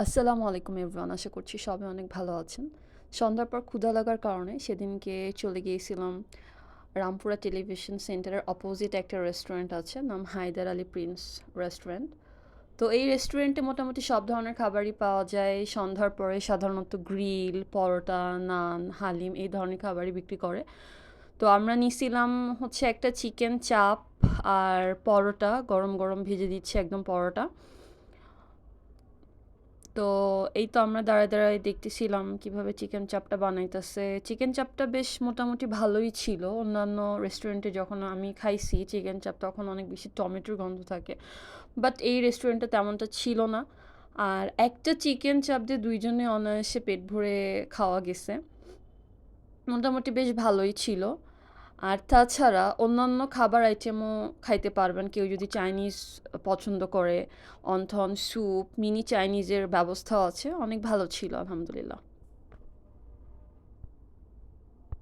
আসসালামু আলাইকুম এভরিওয়ান। আশা করছি সবাই অনেক ভালো আছেন। সন্ধ্যার পর ক্ষুধা লাগার কারণে সেদিনকে চলে গিয়েছিলাম রামপুরা টেলিভিশন সেন্টারের অপোজিট একটা রেস্টুরেন্ট আছে, নাম হায়দার আলী প্রিন্স রেস্টুরেন্ট। তো এই রেস্টুরেন্টে মোটামুটি সব ধরনের খাবারই পাওয়া যায়। সন্ধ্যার পরে সাধারণত গ্রিল, পরোটা, নান, হালিম এই ধরনের খাবারই বিক্রি করে। তো আমরা নিছিলাম হচ্ছে একটা চিকেন চাপ আর পরোটা, গরম গরম ভেজে দিচ্ছে একদম পরোটা। তো এই তো আমরা দাঁড়ায় দাঁড়ায় দেখতেছিলাম কিভাবে চিকেন চাপটা বানাইতেছে। চিকেন চাপটা বেশ মোটামুটি ভালোই ছিল। অন্যান্য রেস্টুরেন্টে যখন আমি খাইছি চিকেন চাপ তখন অনেক বেশি টমেটোর গন্ধ থাকে, বাট এই রেস্টুরেন্টে তেমনটা ছিল না। আর একটা চিকেন চাপ দিয়ে দুইজনে অনায়াসে পেট ভরে খাওয়া গেছে। মোটামুটি বেশ ভালোই ছিল। আর তাছাড়া অন্যান্য খাবার আইটেমও খাইতে পারবেন কেউ যদি চাইনিজ পছন্দ করে। অন্থন, স্যুপ, মিনি চাইনিজের ব্যবস্থাও আছে। অনেক ভালো ছিল আলহামদুলিল্লাহ।